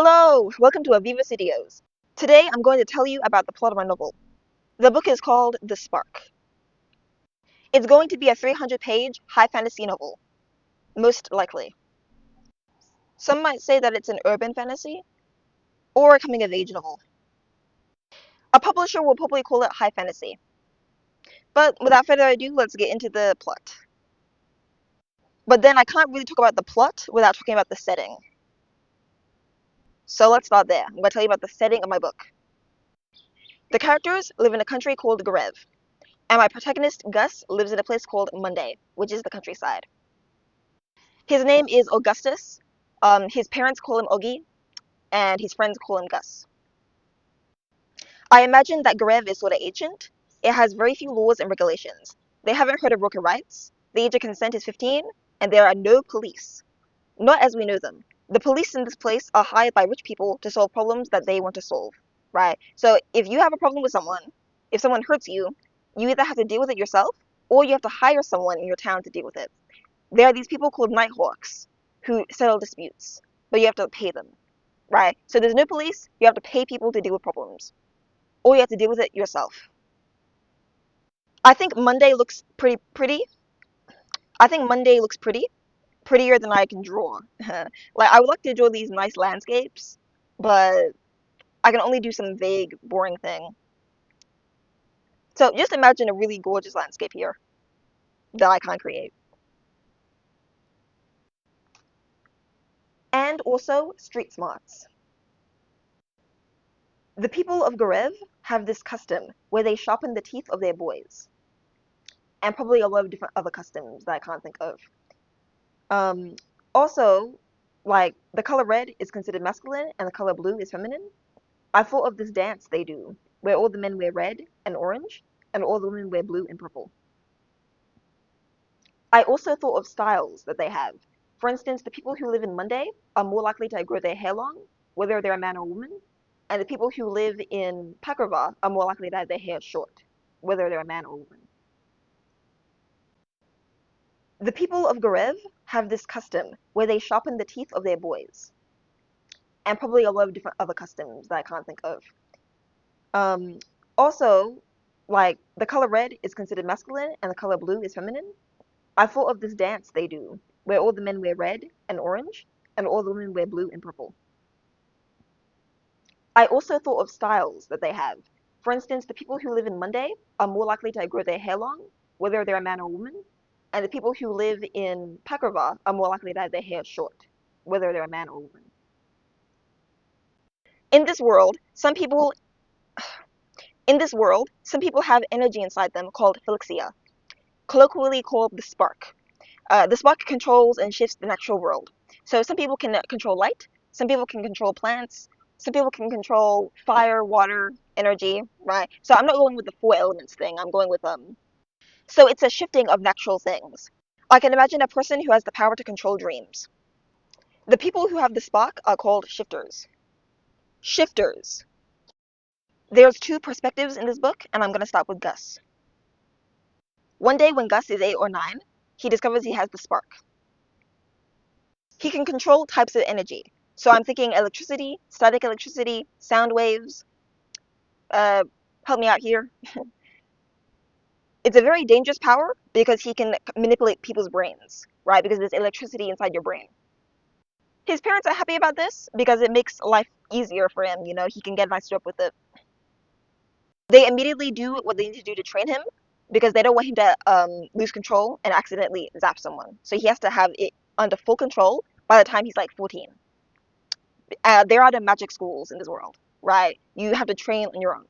Hello, welcome to Aviva Studios. Today I'm going to tell you about the plot of my novel. The book is called The Spark. It's going to be a 300-page high fantasy novel, most likely. Some might say that it's an urban fantasy or a coming of age novel. A publisher will probably call it high fantasy. But without further ado, let's get into the plot. But then I can't really talk about the plot without talking about the setting. So let's start there. I'm going to tell you about the setting of my book. The characters live in a country called Garev, and my protagonist, Gus, lives in a place called Monday, which is the countryside. His name is Augustus. His parents call him Ogi, and his friends call him Gus. I imagine that Garev is sort of ancient. It has very few laws and regulations. They haven't heard of worker rights. The age of consent is 15, and there are no police. Not as we know them. The police in this place are hired by rich people to solve problems that they want to solve, right? So if you have a problem with someone, if someone hurts you, you either have to deal with it yourself, or you have to hire someone in your town to deal with it. There are these people called Nighthawks who settle disputes, but you have to pay them, right? So there's no police, you have to pay people to deal with problems, or you have to deal with it yourself. I think Monday looks pretty. I think Monday looks prettier than I can draw. Like, I would like to draw these nice landscapes, but I can only do some vague, boring thing. So just imagine a really gorgeous landscape here that I can't create. And also street smarts. The people of Garev have this custom where they sharpen the teeth of their boys, and probably a lot of different other customs that I can't think of. Um, Also, like the color red is considered masculine and the color blue is feminine. I thought of this dance they do, where all the men wear red and orange, and all the women wear blue and purple. I also thought of styles that they have. For instance, the people who live in Monday are more likely to grow their hair long, whether they're a man or a woman, and the people who live in Pakrava are more likely to have their hair short, whether they're a man or a woman. The people of Garev have this custom where they sharpen the teeth of their boys, and probably a lot of different other customs that I can't think of. Um, Also, like the color red is considered masculine and the color blue is feminine. I thought of this dance they do, where all the men wear red and orange, and all the women wear blue and purple. I also thought of styles that they have. For instance, the people who live in Monday are more likely to grow their hair long, whether they're a man or a woman, and the people who live in Pakrava are more likely to have their hair short, whether they're a man or a woman. In this world, some people some people have energy inside them called phylexia, colloquially called the spark. The spark controls and shifts the natural world. So some people can control light, some people can control plants, some people can control fire, water, energy, right? So I'm not going with the four elements thing. I'm going with So it's a shifting of natural things. I can imagine a person who has the power to control dreams. The people who have the spark are called shifters. Shifters. There's two perspectives in this book, and I'm going to start with Gus. One day when Gus is 8 or 9, he discovers he has the spark. He can control types of energy. So I'm thinking electricity, static electricity, sound waves. Uh, Help me out here. It's a very dangerous power because he can manipulate people's brains, right? Because there's electricity inside your brain. His parents are happy about this because it makes life easier for him. You know, he can get a nice job with it. They immediately do what they need to do to train him because they don't want him to lose control and accidentally zap someone. So he has to have it under full control by the time he's like 14. There are the magic schools in this world, right? You have to train on your own.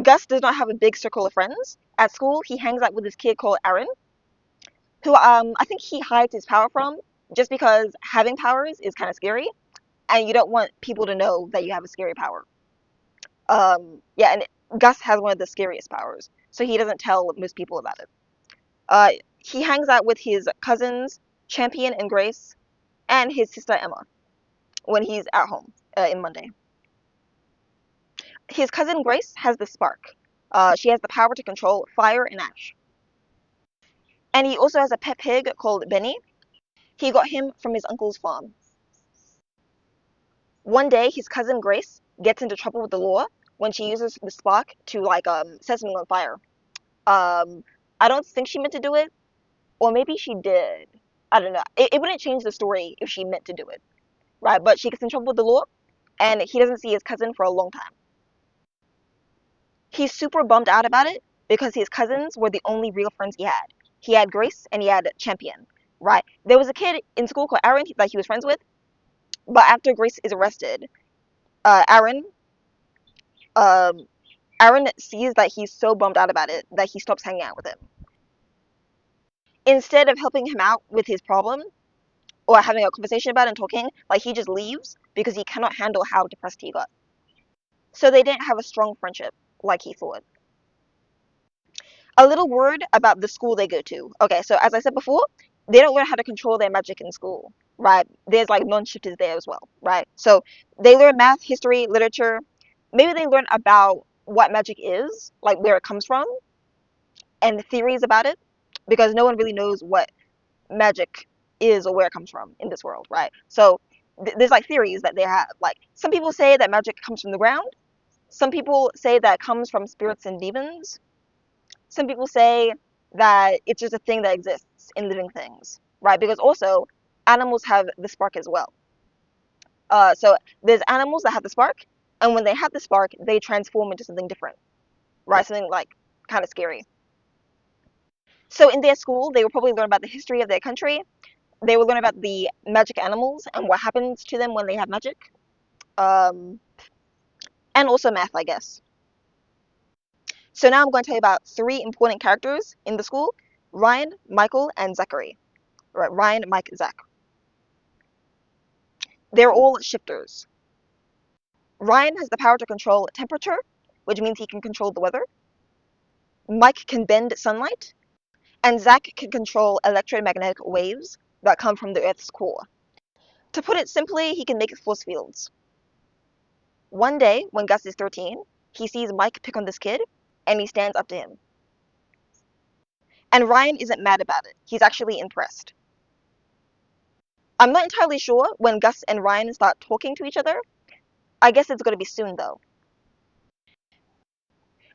Gus does not have a big circle of friends. At school, he hangs out with this kid called Aaron, who I think he hides his power from just because having powers is kind of scary, and you don't want people to know that you have a scary power. Yeah, and Gus has one of the scariest powers, so he doesn't tell most people about it. Uh, he hangs out with his cousins, Champion and Grace, and his sister Emma when he's at home in Monday. His cousin Grace has the spark. She has the power to control fire and ash. And he also has a pet pig called Benny. He got him from his uncle's farm. One day, his cousin Grace gets into trouble with the law when she uses the spark to like set something on fire. Um, I don't think she meant to do it, or maybe she did. I don't know. It wouldn't change the story if she meant to do it, right? But she gets in trouble with the law, and he doesn't see his cousin for a long time. He's super bummed out about it because his cousins were the only real friends he had. He had Grace and he had Champion, right? There was a kid in school called Aaron that he was friends with, but after Grace is arrested, uh, Aaron, um, Aaron sees that he's so bummed out about it that he stops hanging out with him. Instead of helping him out with his problem or having a conversation about it and talking, like he just leaves because he cannot handle how depressed he got. So they didn't have a strong friendship like he thought. A little word about the school they go to. Okay, so as I said before, they don't learn how to control their magic in school, right? There's like non-shifters there as well, right? So they learn math, history, literature. Maybe they learn about what magic is, like where it comes from, and the theories about it, because no one really knows what magic is or where it comes from in this world, right? So there's like theories that they have. Like some people say that magic comes from the ground. Some people say that it comes from spirits and demons. Some people say that it's just a thing that exists in living things, right? Because also animals have the spark as well. So there's animals that have the spark, and when they have the spark, they transform into something different, right? Something like kind of scary. So in their school, they will probably learn about the history of their country. They will learn about the magic animals and what happens to them when they have magic, um, and also math, I guess. So now I'm going to tell you about three important characters in the school: Ryan, Michael, and Zachary. Right, Ryan, Mike, Zach. They're all shifters. Ryan has the power to control temperature, which means he can control the weather. Mike can bend sunlight, and Zach can control electromagnetic waves that come from the Earth's core. To put it simply, he can make force fields. One day, when Gus is 13, he sees Mike pick on this kid, and he stands up to him. And Ryan isn't mad about it. He's actually impressed. I'm not entirely sure when Gus and Ryan start talking to each other. I guess it's going to be soon, though.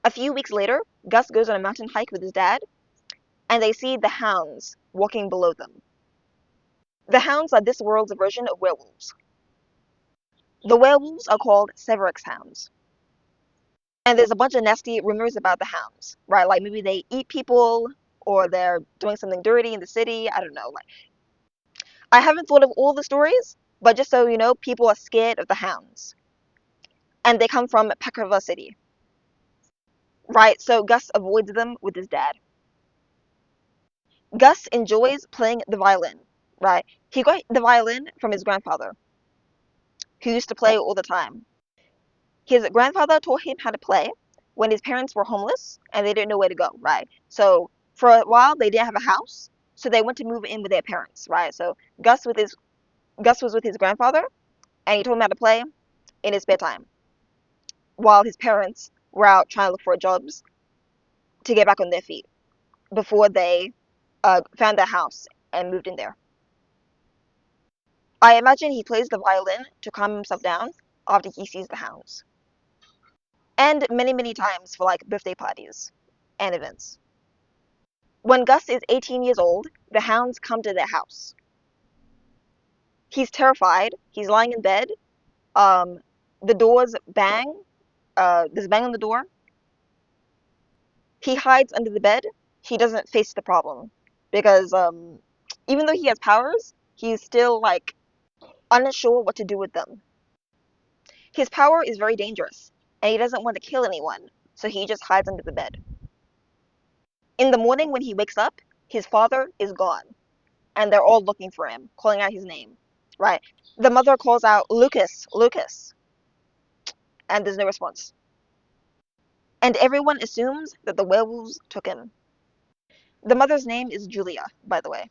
A few weeks later, Gus goes on a mountain hike with his dad, and they see the hounds walking below them. The hounds are this world's version of werewolves. The werewolves are called Severix hounds. And there's a bunch of nasty rumors about the hounds, right? Like maybe they eat people or they're doing something dirty in the city. I don't know. Like I haven't thought of all the stories, but just so you know, people are scared of the hounds. And they come from Pekrova City. Right? So Gus avoids them with his dad. Gus enjoys playing the violin, right? He got the violin from his grandfather, who used to play all the time. His grandfather taught him how to play when his parents were homeless and they didn't know where to go, right? So for a while they didn't have a house, so they went to move in with their parents, right? So Gus was with his grandfather and he told him how to play in his spare time while his parents were out trying to look for jobs to get back on their feet before they found their house and moved in there. I imagine he plays the violin to calm himself down after he sees the hounds. And many, many times for like birthday parties and events. When Gus is 18 years old, the hounds come to their house. He's terrified. He's lying in bed. Um, the doors bang. There's a bang on the door. He hides under the bed. He doesn't face the problem because even though he has powers, he's still like unsure what to do with them. His power is very dangerous, and he doesn't want to kill anyone, so he just hides under the bed. In the morning when he wakes up, his father is gone, and they're all looking for him, calling out his name, right? The mother calls out, Lucas, Lucas, and there's no response. And everyone assumes that the werewolves took him. The mother's name is Julia, by the way.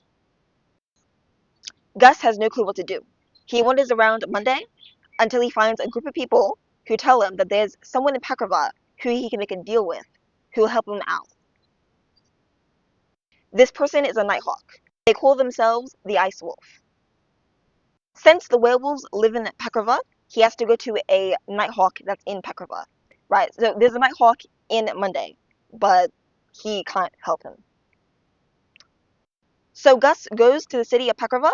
Gus has no clue what to do. He wanders around Monday until he finds a group of people who tell him that there's someone in Pakrava who he can make a deal with, who will help him out. This person is a nighthawk. They call themselves the Ice Wolf. Since the werewolves live in Pakrava, he has to go to a Nighthawk that's in Pekrova, right? So there's a Nighthawk in Monday, but he can't help him. So Gus goes to the city of Pekrova,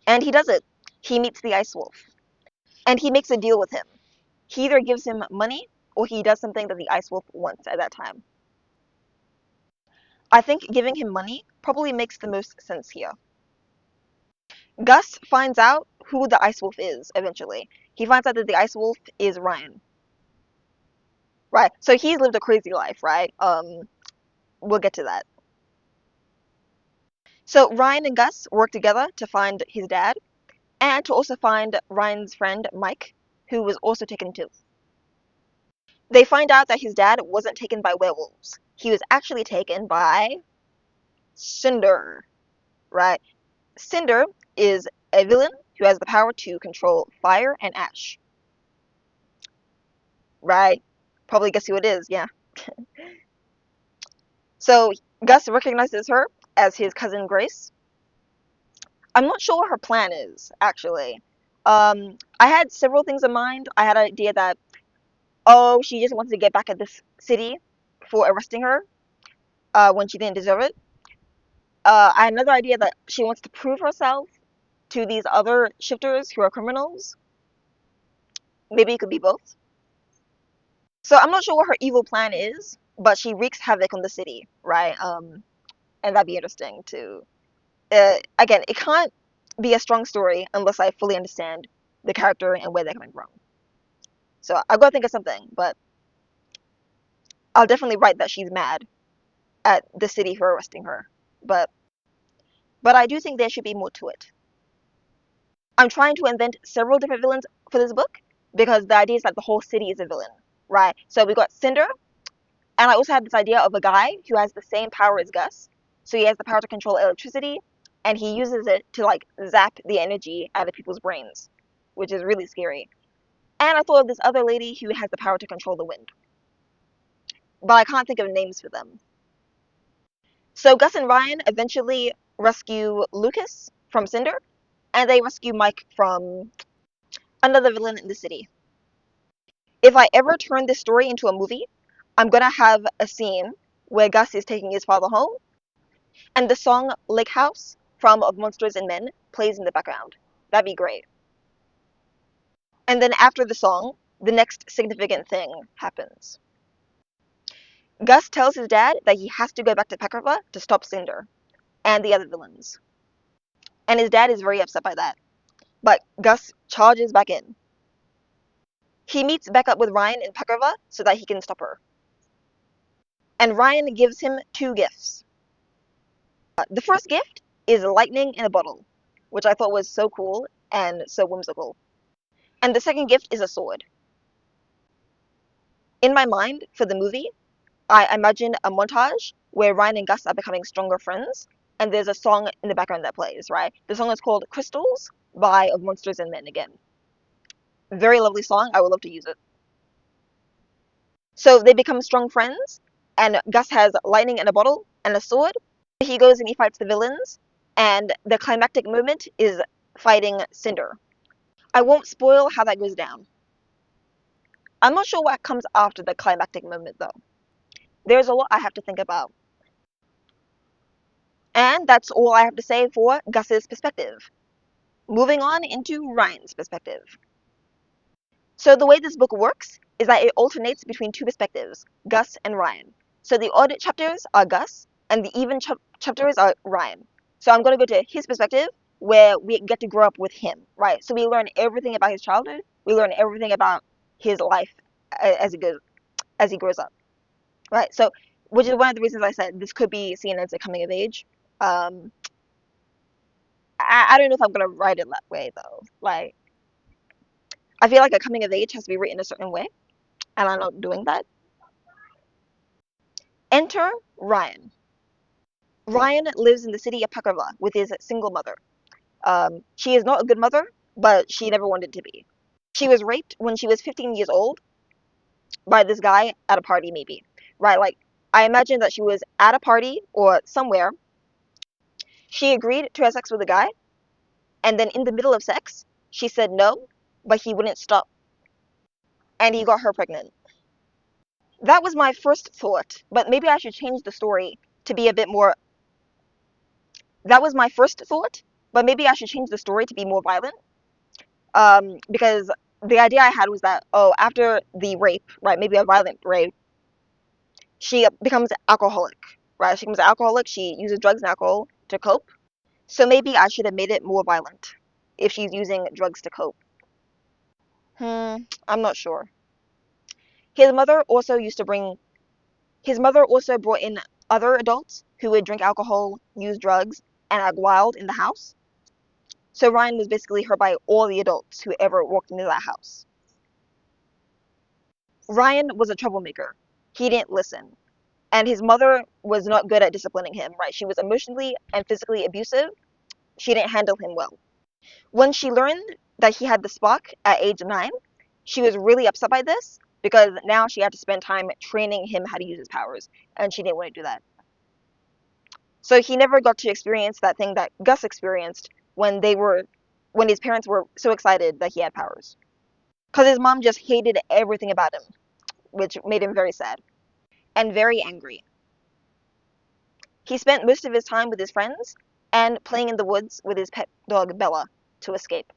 and he does it. He meets the Ice Wolf, and he makes a deal with him. He either gives him money, or he does something that the Ice Wolf wants at that time. I think giving him money probably makes the most sense here. Gus finds out who the Ice Wolf is eventually. He finds out that the Ice Wolf is Ryan. Right. So he's lived a crazy life, right? We'll get to that. So Ryan and Gus work together to find his dad and to also find Ryan's friend Mike, who was also taken too. They find out that his dad wasn't taken by werewolves. He was actually taken by Cinder, right? Cinder is a villain who has the power to control fire and ash. Right? Probably guess who it is, yeah. So Gus recognizes her as his cousin Grace. I'm not sure what her plan is, actually. I had several things in mind. I had an idea that, oh, she just wants to get back at this city for arresting her when she didn't deserve it. I had another idea that she wants to prove herself to these other shifters who are criminals. Maybe it could be both. So I'm not sure what her evil plan is, but she wreaks havoc on the city, right? And that'd be interesting too. Again, it can't be a strong story unless I fully understand the character and where they're coming from. So I've got to think of something, but I'll definitely write that she's mad at the city for arresting her. But I do think there should be more to it. I'm trying to invent several different villains for this book because the idea is that the whole city is a villain, right? So we got Cinder, and I also had this idea of a guy who has the same power as Gus. So he has the power to control electricity, and he uses it to like zap the energy out of people's brains, which is really scary. And I thought of this other lady who has the power to control the wind, but I can't think of names for them. So Gus and Ryan eventually rescue Lucas from Cinder, and they rescue Mike from another villain in the city. If I ever turn this story into a movie, I'm gonna have a scene where Gus is taking his father home, and the song Lakehouse from Of Monsters and Men plays in the background. That'd be great. And then after the song, the next significant thing happens. Gus tells his dad that he has to go back to Pekrova to stop Cinder and the other villains. And his dad is very upset by that. But Gus charges back in. He meets back up with Ryan in Pekrova so that he can stop her. And Ryan gives him two gifts. The first gift is lightning in a bottle, which I thought was so cool and so whimsical. And the second gift is a sword. In my mind, for the movie, I imagine a montage where Ryan and Gus are becoming stronger friends, and there's a song in the background that plays, right? The song is called Crystals by Of Monsters and Men again. Very lovely song. I would love to use it. So they become strong friends, and Gus has lightning in a bottle and a sword. He goes and he fights the villains, and the climactic moment is fighting Cinder. I won't spoil how that goes down. I'm not sure what comes after the climactic moment, though. There's a lot I have to think about. And that's all I have to say for Gus's perspective. Moving on into Ryan's perspective. So the way this book works is that it alternates between two perspectives, Gus and Ryan. So the odd chapters are Gus, and the even chapters are Ryan. So I'm going to go to his perspective, where we get to grow up with him, right? So we learn everything about his childhood. We learn everything about his life as he grows up, right? So, which is one of the reasons I said this could be seen as a coming of age. Um, I don't know if I'm going to write it that way though. Like, I feel like a coming of age has to be written a certain way, and I'm not doing that. Enter Ryan. Ryan lives in the city of Pekrova with his single mother. She is not a good mother, but she never wanted to be. She was raped when she was 15 years old by this guy at a party, maybe. Right? Like, I imagine that she was at a party or somewhere. She agreed to have sex with a guy, and then in the middle of sex, she said no, but he wouldn't stop, and he got her pregnant. That was my first thought, but maybe I should change the story to be a bit more. That was my first thought, but maybe I should change the story to be more violent. Because the idea I had was that, oh, after the rape, right, maybe a violent rape, she becomes alcoholic, right? She becomes an alcoholic. She uses drugs and alcohol to cope. So maybe I should have made it more violent if she's using drugs to cope. I'm not sure. His mother also used to bring. His mother also brought in other adults who would drink alcohol, use drugs, and act wild in the house. So Ryan was basically hurt by all the adults who ever walked into that house. Ryan was a troublemaker. He didn't listen. And his mother was not good at disciplining him, right? She was emotionally and physically abusive. She didn't handle him well. When she learned that he had the spark at age 9, she was really upset by this because now she had to spend time training him how to use his powers, and she didn't want to do that. So he never got to experience that thing that Gus experienced when his parents were so excited that he had powers. Because his mom just hated everything about him, which made him very sad and very angry. He spent most of his time with his friends and playing in the woods with his pet dog Bella to escape.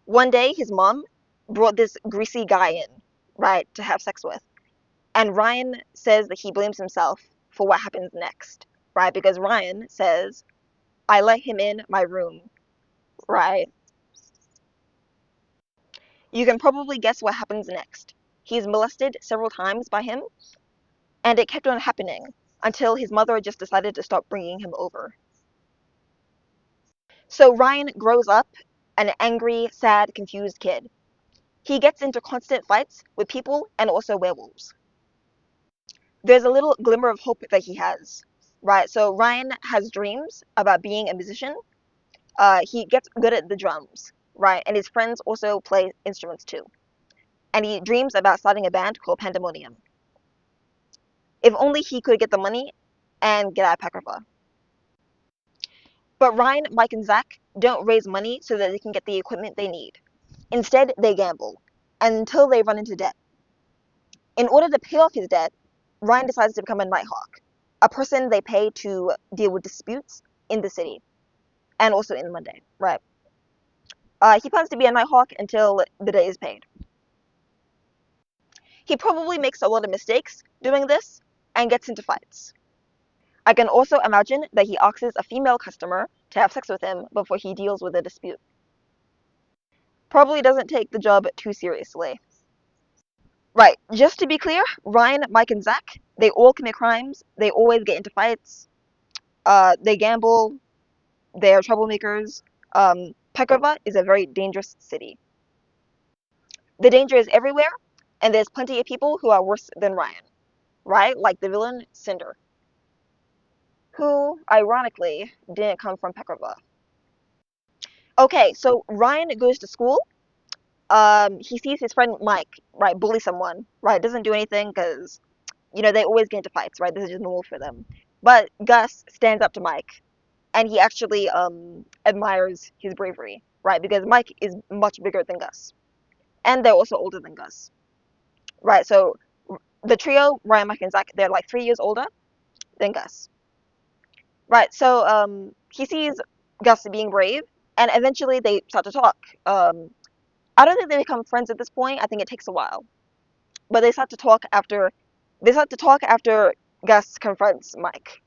One day, his mom brought this greasy guy in, right, to have sex with. And Ryan says that he blames himself for what happens next, right? Because Ryan says, I let him in my room, right? You can probably guess what happens next. He's molested several times by him, and it kept on happening until his mother just decided to stop bringing him over. So Ryan grows up an angry, sad, confused kid. He gets into constant fights with people and also werewolves. There's a little glimmer of hope that he has, right? So Ryan has dreams about being a musician. He gets good at the drums, right? And his friends also play instruments too. And he dreams about starting a band called Pandemonium. If only he could get the money and get out of Pakrava. But Ryan, Mike, and Zach don't raise money so that they can get the equipment they need. Instead, they gamble until they run into debt. In order to pay off his debt, Ryan decides to become a Nighthawk, a person they pay to deal with disputes in the city and also in Monday, right? He plans to be a Nighthawk until the day is paid. He probably makes a lot of mistakes doing this and gets into fights. I can also imagine that he asks a female customer to have sex with him before he deals with a dispute. Probably doesn't take the job too seriously. Right, just to be clear, Ryan, Mike, and Zach, they all commit crimes. They always get into fights. They gamble. They are troublemakers. Pekrova is a very dangerous city. The danger is everywhere, and there's plenty of people who are worse than Ryan, right? Like the villain, Cinder, who, ironically, didn't come from Pekrova. Okay, so Ryan goes to school. He sees his friend Mike, right, bully someone, right, doesn't do anything because, they always get into fights, right? This is just normal for them. But Gus stands up to Mike, and he actually admires his bravery, right? Because Mike is much bigger than Gus, and they're also older than Gus, right? So the trio, Ryan, Mike, and Zach, they're like 3 years older than Gus, right? So he sees Gus being brave, and eventually they start to talk. I don't think they become friends at this point. I think it takes a while, but they start to talk after Gus confronts Mike.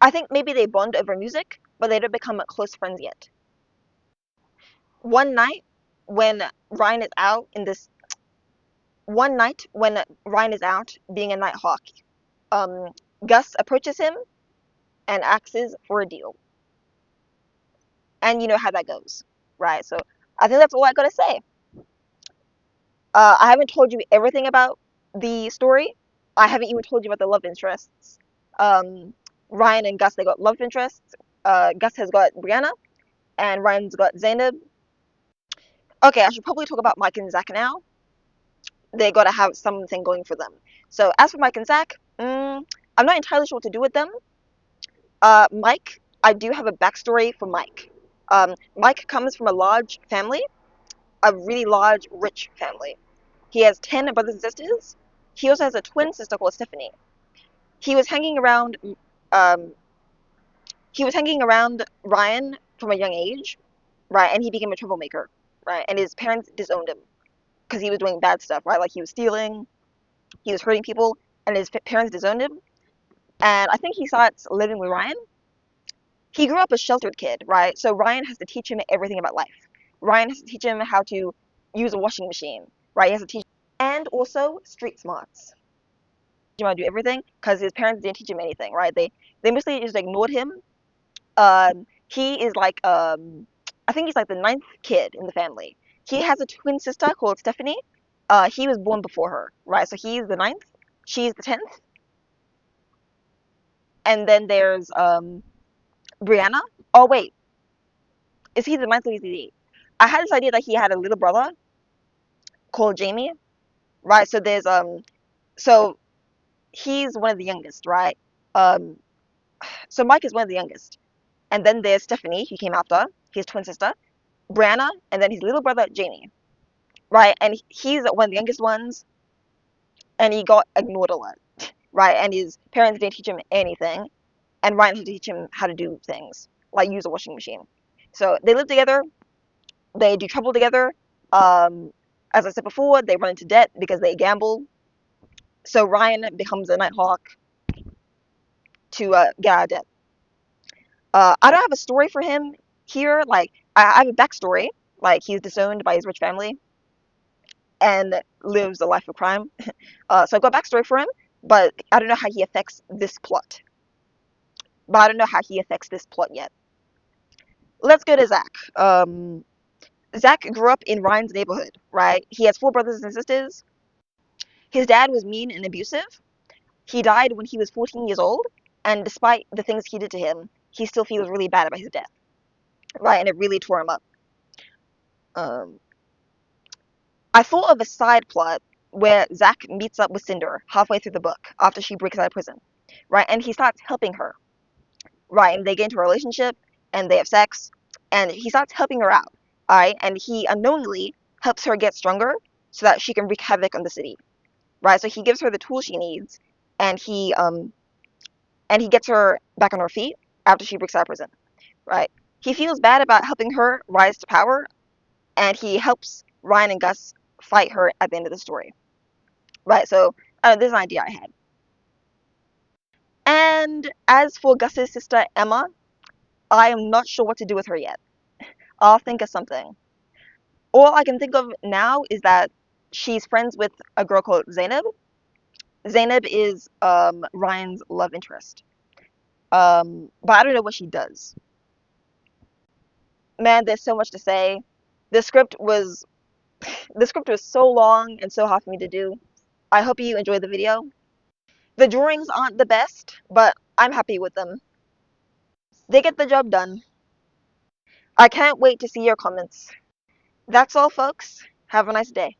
I think maybe they bond over music, but they don't become close friends yet. One night when Ryan is out in this One night when Ryan is out being a Nighthawk, Gus approaches him and asks for a deal. And you know how that goes, right? So I think that's all I gotta say. I haven't told you everything about the story. I haven't even told you about the love interests. Um, Ryan and Gus, they got love interests. Gus has got Brianna, and Ryan's got Zainab. Okay, I should probably talk about Mike and Zach now. They gotta have something going for them. So as for Mike and Zach, I'm not entirely sure what to do with them. Mike, I do have a backstory for Mike. Mike comes from a large family, a really large, rich family. He has 10 brothers and sisters. He also has a twin sister called Stephanie. He was hanging around um, he was hanging around Ryan from a young age, right? And he became a troublemaker, right? And his parents disowned him because he was doing bad stuff, right? Like he was stealing, he was hurting people, and his parents disowned him. And I think he starts living with Ryan. He grew up a sheltered kid, right? So Ryan has to teach him everything about life. Ryan has to teach him how to use a washing machine, right? He has to teach, and also street smarts. He want to do everything because his parents didn't teach him anything, right? They mostly just ignored him. He is like I think he's like the ninth kid in the family. He has a twin sister called Stephanie. He was born before her, right? So he's the ninth, she's the 10th, and then there's Brianna. Oh wait, is he the ninth or is he the eighth? I had this idea that he had a little brother called Jamie, right? So there's so he's one of the youngest, right? Um, so Mike is one of the youngest, and then there's Stephanie, who came after his twin sister, Brianna, and then his little brother Jamie, right? And he's one of the youngest ones, and he got ignored a lot, right? And his parents didn't teach him anything, and Ryan had to teach him how to do things, like use a washing machine. So they live together, they do trouble together. Um, as I said before, they run into debt because they gamble. So Ryan becomes a Nighthawk to get out of debt. I don't have a story for him here. Like I have a backstory. Like he's disowned by his rich family and lives a life of crime. So I've got a backstory for him, but I don't know how he affects this plot. But I don't know how he affects this plot yet. Let's go to Zach. Zach grew up in Ryan's neighborhood, right? He has four brothers and sisters. His dad was mean and abusive. He died when he was 14 years old, and despite the things he did to him, he still feels really bad about his death, right? And it really tore him up. Um, I thought of a side plot where Zach meets up with Cinder halfway through the book after she breaks out of prison, right? And he starts helping her, right? And they get into a relationship and they have sex, and he starts helping her out, all right? And he unknowingly helps her get stronger so that she can wreak havoc on the city, right? So he gives her the tools she needs, and he gets her back on her feet after she breaks out of prison, right? He feels bad about helping her rise to power, and he helps Ryan and Gus fight her at the end of the story, right? So this is an idea I had. And as for Gus's sister Emma, I am not sure what to do with her yet. I'll think of something. All I can think of now is that she's friends with a girl called Zainab. Zainab is Ryan's love interest. But I don't know what she does. Man, there's so much to say. The script was the script was so long and so hard for me to do. I hope you enjoyed the video. The drawings aren't the best, but I'm happy with them. They get the job done. I can't wait to see your comments. That's all, folks. Have a nice day.